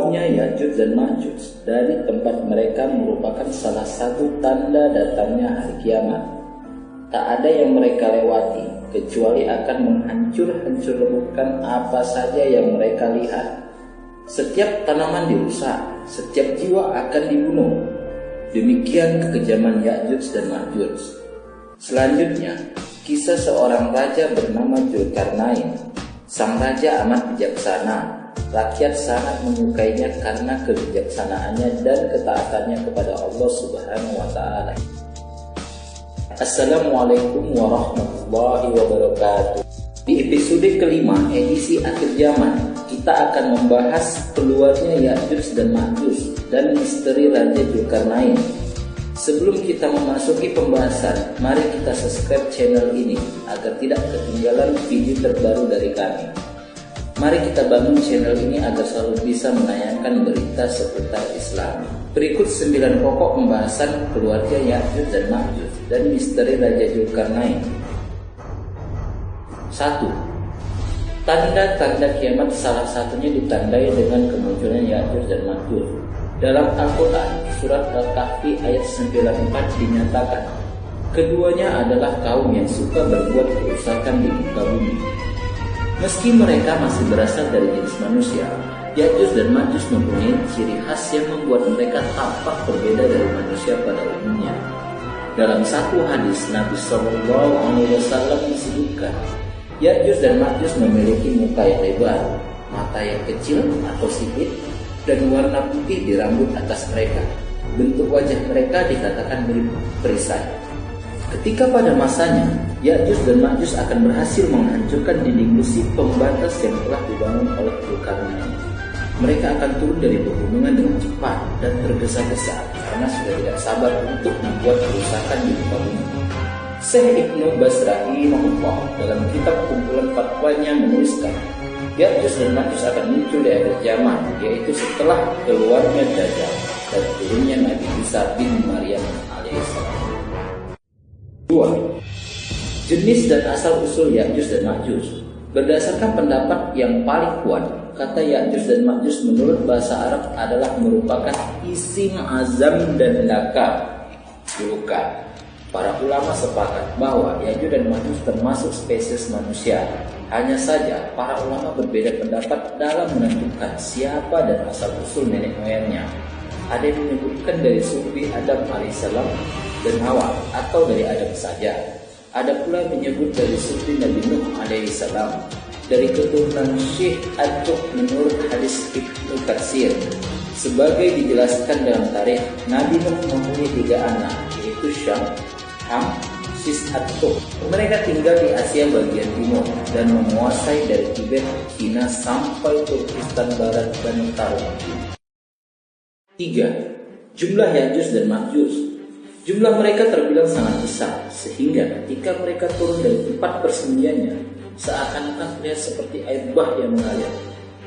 keluarnya Ya'juj dan Ma'juj dari tempat mereka merupakan salah satu tanda datangnya hari kiamat. Tak ada yang mereka lewati kecuali akan menghancur-hancurkan apa saja yang mereka lihat. Setiap tanaman dirusak, setiap jiwa akan dibunuh. Demikian kekejaman Ya'juj dan Ma'juj. Selanjutnya, kisah seorang raja bernama Dzulkarnain. Sang raja amat bijaksana. Rakyat sangat menyukainya karena kebijaksanaannya dan ketaatannya kepada Allah Subhanahu wa Ta'ala. Assalamualaikum warahmatullahi wabarakatuh. Di episode kelima edisi akhir zaman, kita akan membahas keluarnya Ya'juj dan Ma'juj dan misteri Raja Dzulkarnain. Sebelum kita memasuki pembahasan, mari kita subscribe channel ini agar tidak ketinggalan video terbaru dari kami. Mari kita bangun channel ini agar selalu bisa menayangkan berita seputar Islam. Berikut 9 pokok pembahasan keluarga Ya'juj dan Ma'juj dan misteri Raja Dzulkarnain. 1. Tanda-tanda kiamat salah satunya ditandai dengan kemunculan Ya'juj dan Ma'juj. Dalam Al-Quran, surat Al-Kahfi ayat 94 dinyatakan, keduanya adalah kaum yang suka berbuat kerusakan di muka bumi. Meski mereka masih berasal dari jenis manusia, Ya'juj dan Ma'juj mempunyai ciri khas yang membuat mereka tampak berbeda dari manusia pada umumnya. Dalam satu hadis, Nabi SAW disebutkan, Ya'juj dan Ma'juj memiliki muka yang lebar, mata yang kecil atau sipit, dan warna putih di rambut atas mereka. Bentuk wajah mereka dikatakan mirip perisai. Ketika pada masanya, Ya'juj dan Ma'juj akan berhasil menghancurkan dinding besi pembatas yang telah dibangun oleh Dzulkarnain. Mereka akan turun dari pegunungan dengan cepat dan tergesa-gesa karena sudah tidak sabar untuk membuat kerusakan di muka bumi. Syekh Ibnu Baz rahimahullah dalam kitab kumpulan fatwanya menuliskan, Ya'juj dan Ma'juj akan muncul di akhir zaman, yaitu setelah keluarnya Dajjal dan turunnya Nabi Isa bin Maryam alaihissalam. 2. Jenis dan asal-usul Ya'juj dan Ma'juj. Berdasarkan pendapat yang paling kuat, kata Ya'juj dan Ma'juj menurut bahasa Arab adalah merupakan isim azam dan lakab, julukan. Para ulama sepakat bahwa Ya'juj dan Ma'juj termasuk spesies manusia. Hanya saja para ulama berbeda pendapat dalam menentukan siapa dan asal-usul nenek moyangnya. Ada yang menyebutkan dari suku Adam alaihissalam dan Hawa atau dari Adam saja. Ada pula yang menyebut dari suku Nabi Nuh alaihissalam, dari keturunan Syekh At-Tuq menurut hadis Ibnu Katsir. Sebagai dijelaskan dalam tarikh, Nabi Nuh mempunyai 3 anak, yaitu Syam, Ham, At-Tuq. Mereka tinggal di Asia bagian timur dan menguasai dari Tibet, Cina sampai Turkistan Barat dan Turki. 3. Jumlah Ya'juj dan Ma'juj. Jumlah mereka terbilang sangat besar, sehingga ketika mereka turun dari tempat persembunyiannya, seakan-akan terlihat seperti air bah yang mengalir.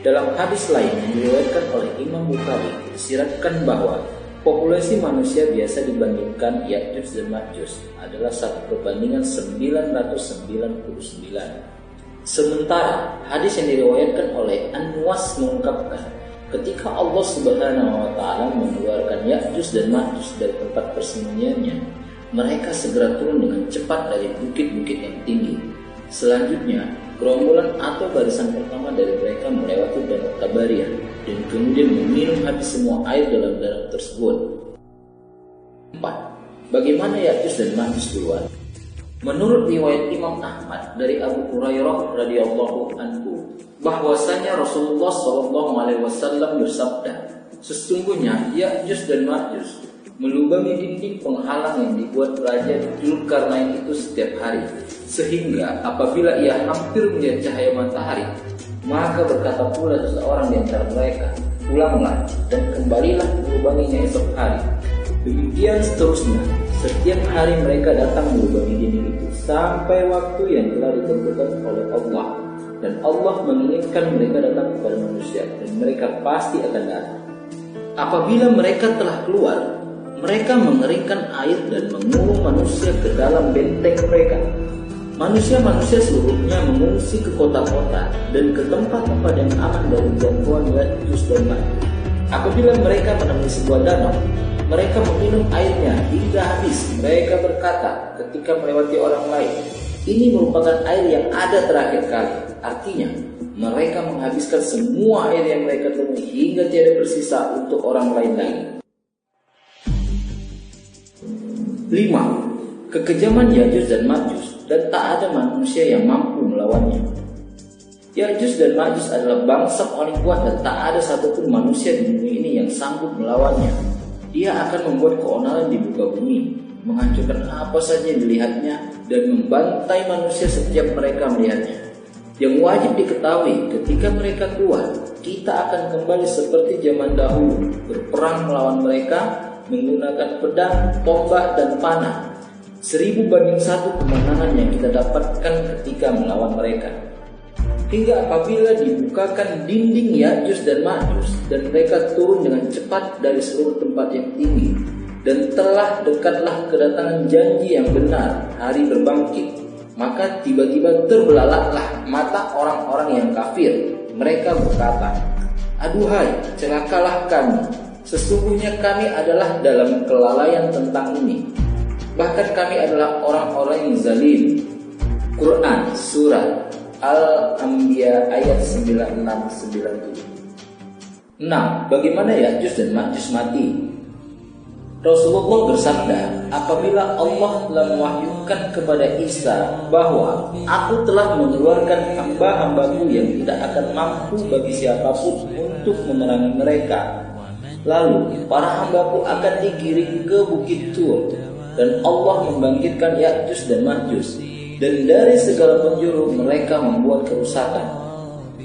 Dalam hadis lain yang diriwayatkan oleh Imam Bukhari, disyaratkan bahwa populasi manusia biasa dibandingkan Ya'juj dan Ma'juj adalah 1/999. Sementara hadis yang diriwayatkan oleh An-Nuwas mengungkapkan, ketika Allah Subhanahu wa Ta'ala mengeluarkan Ya'juj dan Ma'juj dari tempat persembunyiannya, mereka segera turun dengan cepat dari bukit-bukit yang tinggi. Selanjutnya, gerombolan atau barisan pertama dari mereka melewati Danau Tabariyah dan kemudian meminum habis semua air dalam danau tersebut. 4. Bagaimana Ya'juj dan Ma'juj keluar? Menurut riwayat Imam Ahmad dari Abu Hurairah radhiyallahu anhu, bahwasanya Rasulullah SAW bersabda, sesungguhnya Ya'juj dan Ma'juj melubangi dinding penghalang yang dibuat Raja Dzulkarnain itu setiap hari, sehingga apabila ia hampir melihat cahaya matahari, maka berkata pula seseorang di antara mereka, pulanglah dan kembalilah melubanginya esok hari. Demikian seterusnya, setiap hari mereka datang melubangi dinding itu sampai waktu yang telah ditentukan oleh Allah, dan Allah menginginkan mereka datang kepada manusia, dan mereka pasti akan datang. Apabila mereka telah keluar, mereka mengeringkan air dan mengurung manusia ke dalam benteng mereka. Manusia-manusia seluruhnya mengungsi ke kota-kota dan ke tempat-tempat yang aman dari jangkauan Ya'juj dan Ma'juj. Apabila mereka menemui sebuah danau, mereka meminum airnya hingga habis. Mereka berkata ketika melewati orang lain, ini merupakan air yang ada terakhir kali. Artinya, mereka menghabiskan semua air yang mereka temui hingga tiada bersisa untuk orang lain lagi. 5. Kekejaman Ya'juj dan Ma'juj, dan tak ada manusia yang mampu melawannya. Ya'juj dan Ma'juj adalah bangsa paling kuat dan tak ada satupun manusia di bumi ini yang sanggup melawannya. Dia akan membuat keonaran di muka bumi, menghancurkan apa saja yang dilihatnya, dan membantai manusia setiap mereka melihatnya. Yang wajib diketahui, ketika mereka keluar, kita akan kembali seperti zaman dahulu, berperang melawan mereka, menggunakan pedang, tombak, dan panah. 1000 banding 1 kemenangan yang kita dapatkan ketika melawan mereka. Hingga apabila dibukakan dinding Ya'juj dan Ma'juj, dan mereka turun dengan cepat dari seluruh tempat yang tinggi, dan telah dekatlah kedatangan janji yang benar, hari berbangkit, maka tiba-tiba terbelalaklah mata orang-orang yang kafir. Mereka berkata, aduhai, celakalah kami, sesungguhnya kami adalah dalam kelalaian tentang ini. Bahkan kami adalah orang-orang yang zalim. Quran Surat Al-Anbiya ayat 96-97. 6. Bagaimana Ya'juj dan Ma'juj mati? Rasulullah bersabda, apabila Allah telah mewahyukan kepada Isa bahwa aku telah mengeluarkan hamba-hambaku yang tidak akan mampu bagi siapapun untuk memerangi mereka, lalu para hambaku akan digiring ke Bukit Tur, dan Allah membangkitkan Ya'juj dan Ma'juj, dan dari segala penjuru mereka membuat kerusakan.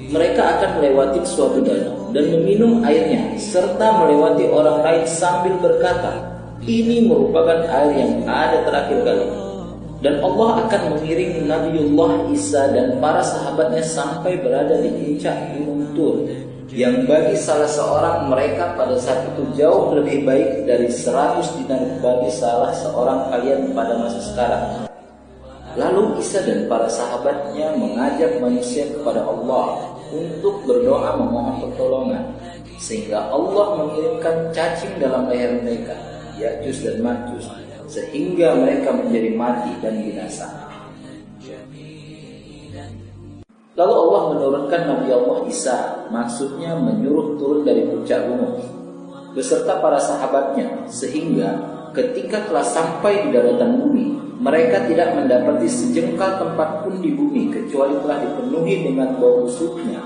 Mereka akan melewati suatu danau dan meminum airnya, serta melewati orang lain sambil berkata, ini merupakan air yang ada terakhir kali. Dan Allah akan mengiringi Nabiullah Isa dan para sahabatnya sampai berada di puncak Gunung Tur, yang bagi salah seorang mereka pada saat itu jauh lebih baik dari 100 dinar bagi salah seorang kalian pada masa sekarang. Lalu Isa dan para sahabatnya mengajak manusia kepada Allah untuk berdoa memohon pertolongan, sehingga Allah mengirimkan cacing dalam leher mereka, Ya'juj dan Ma'juj, sehingga mereka menjadi mati dan binasa. Lalu Allah menurunkan Nabi Allah Isa, maksudnya menyuruh turun dari puncak gunung beserta para sahabatnya, sehingga ketika telah sampai di daratan bumi, mereka tidak mendapati sejengkal tempat pun di bumi kecuali telah dipenuhi dengan bau busuknya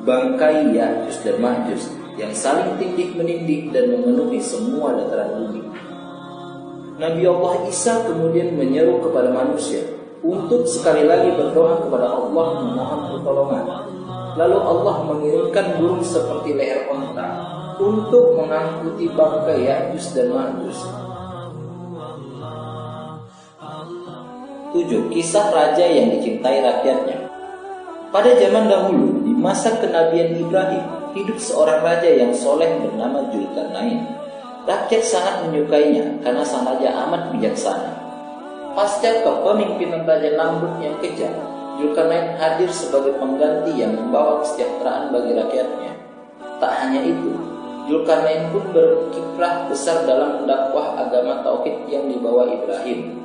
bangkai Ya'juj dan Ma'juj yang saling tindih menindih dan memenuhi semua dataran bumi. Nabi Allah Isa kemudian menyeru kepada manusia untuk sekali lagi berdoa kepada Allah memohon pertolongan. Lalu Allah mengirimkan burung seperti leher onta untuk mengangkuti bangkai Ya'juj dan Ma'juj. 7. Kisah raja yang dicintai rakyatnya. Pada zaman dahulu, di masa kenabian Ibrahim, hidup seorang raja yang soleh bernama Dzulkarnain. Rakyat sangat menyukainya karena sang raja amat bijaksana. Pasca kepemimpinan Raja Namrud yang kejam, Dzulkarnain hadir sebagai pengganti yang membawa kesejahteraan bagi rakyatnya. Tak hanya itu, Dzulkarnain pun berkiprah besar dalam mendakwah agama tauhid yang dibawa Ibrahim.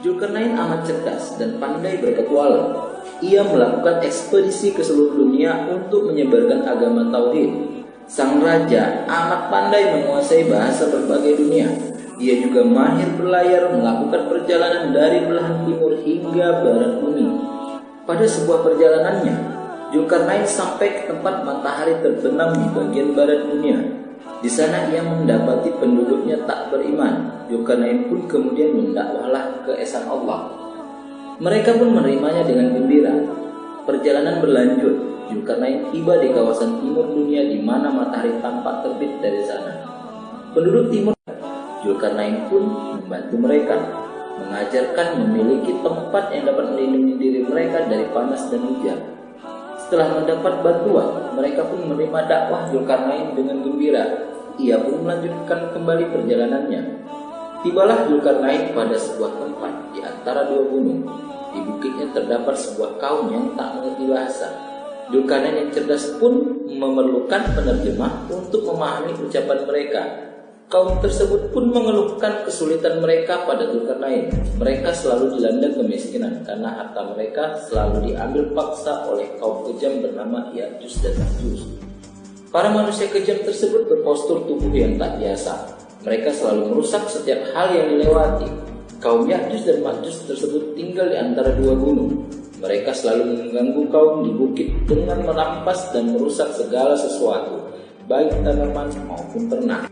Dzulkarnain amat cerdas dan pandai berpetualang. Ia melakukan ekspedisi ke seluruh dunia untuk menyebarkan agama tauhid. Sang raja amat pandai menguasai bahasa berbagai dunia. Ia juga mahir berlayar, melakukan perjalanan dari belahan timur hingga barat bumi. Pada sebuah perjalanannya, Dzulkarnain sampai ke tempat matahari terbenam di bagian barat dunia. Di sana ia mendapati penduduknya tak beriman. Dzulkarnain pun kemudian mendakwahlah keesaan Allah. Mereka pun menerimanya dengan gembira. Perjalanan berlanjut. Dzulkarnain tiba di kawasan timur dunia di mana matahari tampak terbit dari sana. Penduduk timur, Dzulkarnain pun membantu mereka, mengajarkan memiliki tempat yang dapat melindungi diri mereka dari panas dan hujan. Setelah mendapat bantuan, mereka pun menerima dakwah Dzulkarnain dengan gembira. Ia pun melanjutkan kembali perjalanannya. Tibalah Dzulkarnain pada sebuah tempat di antara dua gunung. Di bukitnya terdapat sebuah kaum yang tak mengerti bahasa. Dzulkarnain yang cerdas pun memerlukan penerjemah untuk memahami ucapan mereka. Kaum tersebut pun mengeluhkan kesulitan mereka pada Dzulkarnain. Mereka selalu dilanda kemiskinan karena harta mereka selalu diambil paksa oleh kaum kejam bernama Ya'juj dan Ma'juj. Para manusia kejam tersebut berpostur tubuh yang tak biasa. Mereka selalu merusak setiap hal yang dilewati. Kaum Ya'juj dan Ma'juj tersebut tinggal di antara dua gunung. Mereka selalu mengganggu kaum di bukit dengan merampas dan merusak segala sesuatu, baik tanaman maupun ternak.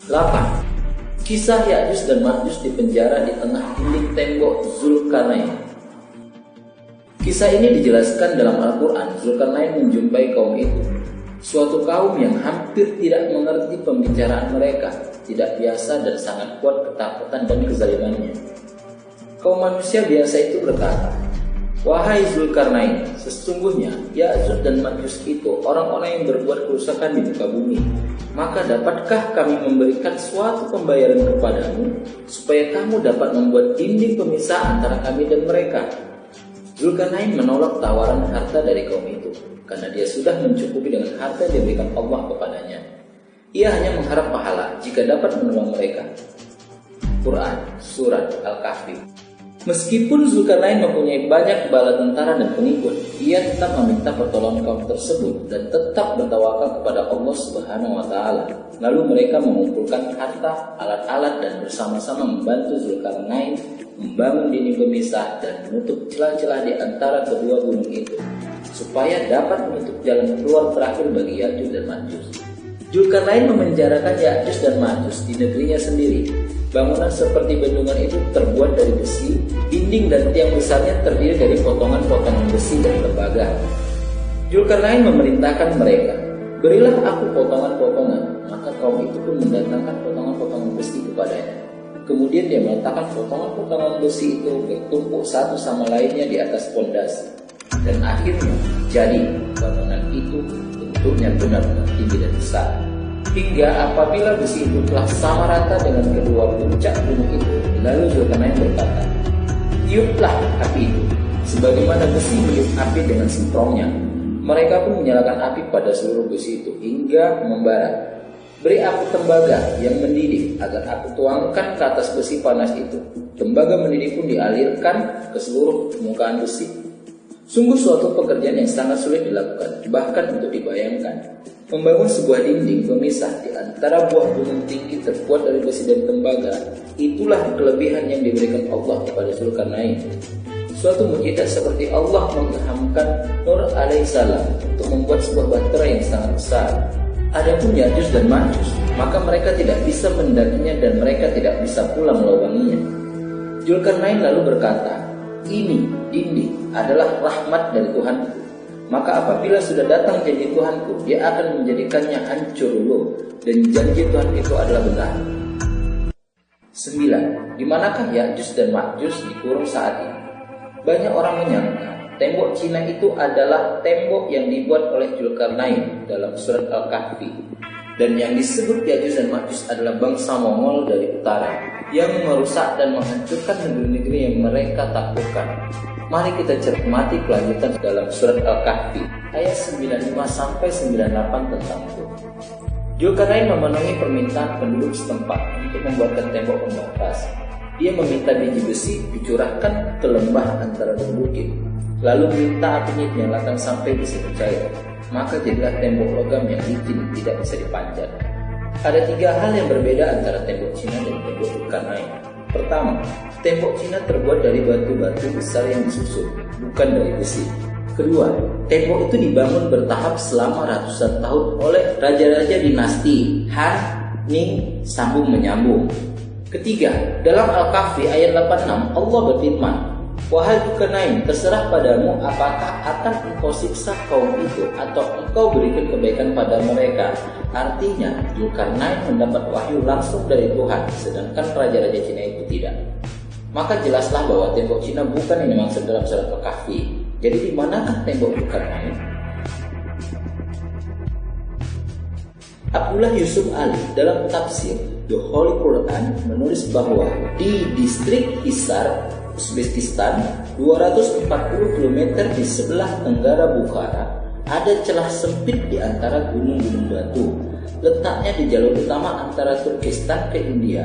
8. Kisah Ya'juj dan Ma'juj di penjara di tengah dinding tembok Dzulkarnain. Kisah ini dijelaskan dalam Al-Quran. Dzulkarnain menjumpai kaum itu, suatu kaum yang hampir tidak mengerti pembicaraan mereka, tidak biasa dan sangat kuat ketakutan dan kezalimannya. Kaum manusia biasa itu berkata, "Wahai Dzulkarnain, sesungguhnya Ya'juj dan Ma'juj itu orang-orang yang berbuat kerusakan di muka bumi. Maka dapatkah kami memberikan suatu pembayaran kepadamu supaya kamu dapat membuat dinding pemisah antara kami dan mereka?" Dzulkarnain menolak tawaran harta dari kaum itu karena dia sudah mencukupi dengan harta yang diberikan Allah kepadanya. Ia hanya mengharap pahala jika dapat menolong mereka. Quran Surat Al-Kahfi. Meskipun Dzulkarnain mempunyai banyak bala tentara dan pengikut, ia tetap meminta pertolongan kaum tersebut dan tetap bertawakal kepada Allah Subhanahu wa Ta'ala. Lalu mereka mengumpulkan harta, alat-alat dan bersama-sama membantu Dzulkarnain membangun dinding pemisah dan menutup celah-celah di antara kedua gunung itu, supaya dapat menutup jalan keluar terakhir bagi Ya'juj dan Ma'juj. Dzulkarnain memenjarakan Ya'juj dan Ma'juj di negerinya sendiri. Bangunan seperti bendungan itu terbuat dari besi, dinding dan tiang besarnya terdiri dari potongan-potongan besi dan tembaga. Dzulkarnain memerintahkan mereka, "Berilah aku potongan-potongan." Maka kaum itu pun mendatangkan potongan-potongan besi kepadanya. Kemudian dia meletakkan potongan-potongan besi itu bertumpuk satu sama lainnya di atas pondasi. Dan akhirnya jadi bangunan itu bentuknya benar-benar tinggi dan besar. Hingga apabila besi itu telah sama rata dengan kedua puncak gunung itu, lalu Dzulkarnain berkata, "Tiuplah api itu, sebagaimana besi meniup api dengan semprongnya." Mereka pun menyalakan api pada seluruh besi itu hingga membara. "Beri aku tembaga yang mendidih agar aku tuangkan ke atas besi panas itu." Tembaga mendidih pun dialirkan ke seluruh permukaan besi. Sungguh suatu pekerjaan yang sangat sulit dilakukan, bahkan untuk dibayangkan. Membangun sebuah dinding pemisah di antara buah gunung tinggi terbuat dari besi dan tembaga, itulah kelebihan yang diberikan Allah kepada Dzulkarnain. Suatu mukjizat seperti Allah mengilhamkan Nur alaihissalam untuk membuat sebuah bahtera yang sangat besar. Adapun Ya'juj dan Ma'juj, maka mereka tidak bisa mendakinya dan mereka tidak bisa pula melubanginya. Dzulkarnain lalu berkata, "Ini dinding adalah rahmat dari Tuhanku. Maka apabila sudah datang janji Tuhanku, dia akan menjadikannya hancur dulu, dan janji Tuhan itu adalah benar." 9. Di manakah Ya'juj dan Ma'juj dikurung saat ini? Banyak orang menyangka tembok Cina itu adalah tembok yang dibuat oleh Dzulkarnain dalam surat Al-Kahfi. Dan yang disebut Ya'juj dan Ma'juj adalah bangsa Mongol dari utara yang merusak dan menghancurkan negeri-negeri yang mereka taklukkan. Mari kita cermati kelanjutan dalam surat Al-Kahfi ayat 95-98 tentang itu. Dzulkarnain memenuhi permintaan penduduk setempat untuk membuatkan tembok pembatas. Dia meminta biji besi dicurahkan ke lembah antara dua bukit, lalu minta apinya dinyalakan sampai besi bercair. Maka jadilah tembok logam yang licin tidak bisa dipanjat. Ada 3 hal yang berbeda antara tembok Cina dan tembok Dzulkarnain. Pertama, tembok Cina terbuat dari batu-batu besar yang disusun, bukan dari besi. Kedua, tembok itu dibangun bertahap selama ratusan tahun oleh raja-raja dinasti Han, Ming, sambung menyambung. Ketiga, dalam Al-Kahfi ayat 86 Allah berfirman, "Wahai Dzulkarnain, terserah padamu apakah akan engkau siksa kaum itu atau engkau berikan kebaikan pada mereka." Artinya, Dzulkarnain mendapat wahyu langsung dari Tuhan, sedangkan raja-raja Cina itu tidak. Maka jelaslah bahwa tembok Cina bukan yang dimaksud dalam surat Al-Kahfi. Jadi di manakah tembok Dzulkarnain? Abdullah Yusuf Ali dalam tafsir The Holy Quran menulis bahwa di distrik Hisar, Uzbekistan, 240 km di sebelah tenggara Bukhara, Ada celah sempit di antara gunung-gunung batu. Letaknya di jalur utama antara Turkistan ke India.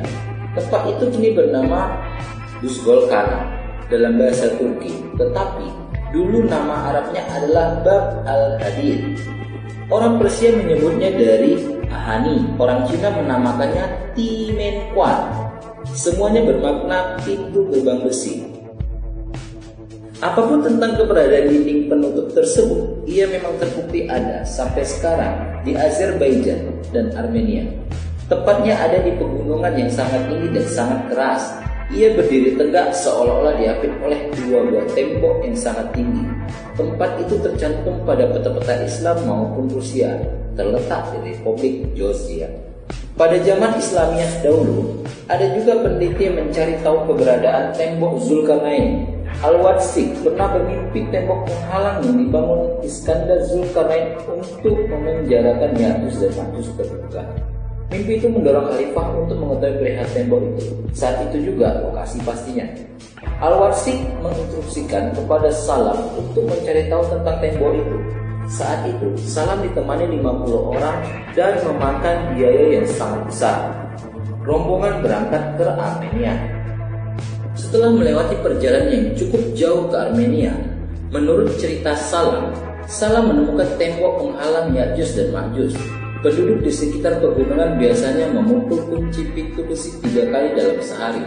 Tempat itu kini bernama Buzgolkana dalam bahasa Turki, tetapi dulu nama Arabnya adalah Bab al-Hadid. Orang Persia menyebutnya dari Ahani, orang Cina menamakannya Timenquan. Semuanya bermakna pintu gerbang besi. Apapun tentang keberadaan dinding penutup tersebut, ia memang terbukti ada sampai sekarang di Azerbaijan dan Armenia. Tepatnya ada di pegunungan yang sangat tinggi dan sangat keras. Ia berdiri tegak seolah-olah diapit oleh dua buah tembok yang sangat tinggi. Tempat itu tercantum pada peta-peta Islam maupun Rusia, terletak di Republik Georgia. Pada zaman Islamiyah dahulu, ada juga peneliti yang mencari tahu keberadaan tembok Zulkarnain. Al-Wadsik pernah bermimpi tembok penghalang yang dibangun Iskandar Zulkarnain untuk memenjarakan Ya'juj dan Ma'juj terbuka. Mimpi itu mendorong khalifah untuk mengetahui perihal tembok itu. Saat itu juga lokasi pastinya. Al-Wadsik menginstruksikan kepada Salam untuk mencari tahu tentang tembok itu. Saat itu, Salam ditemani 50 orang dan memakan biaya yang sangat besar. Rombongan berangkat ke Armenia. Setelah melewati perjalanan yang cukup jauh ke Armenia, menurut cerita Salam menemukan tembok penghalang Ya'juj dan Ma'juj. Penduduk di sekitar pegunungan biasanya memukul kunci pintu besi 3 kali dalam sehari.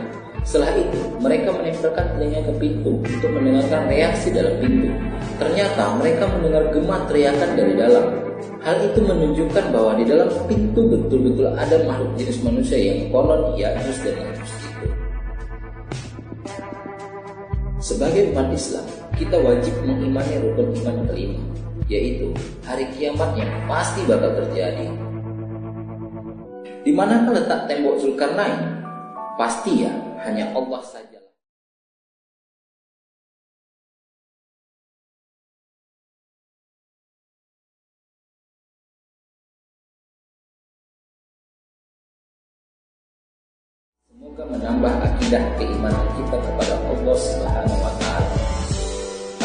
Setelah itu, mereka menempelkan telinga ke pintu untuk mendengarkan reaksi dalam pintu. Ternyata mereka mendengar gema teriakan dari dalam. Hal itu menunjukkan bahwa di dalam pintu betul-betul ada makhluk jenis manusia yang konon Ya'juj dan Ma'juj itu. Sebagai umat Islam, kita wajib mengimani rukun iman kelima, yaitu hari kiamat yang pasti bakal terjadi. Di manakah letak tembok Zulkarnain? Pasti ya, hanya Allah saja. Semoga menambah akidah keimanan kita kepada Allah Subhanahu wa Ta'ala.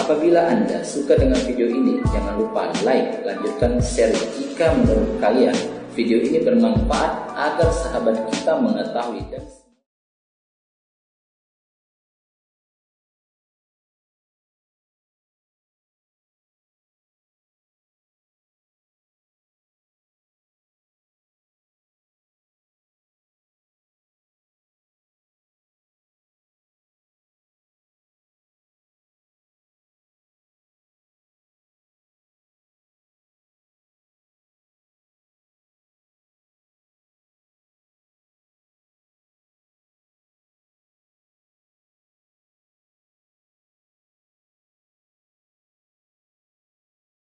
Apabila Anda suka dengan video ini, jangan lupa like, lanjutkan share jika menurut kalian video ini bermanfaat agar sahabat kita mengetahui dan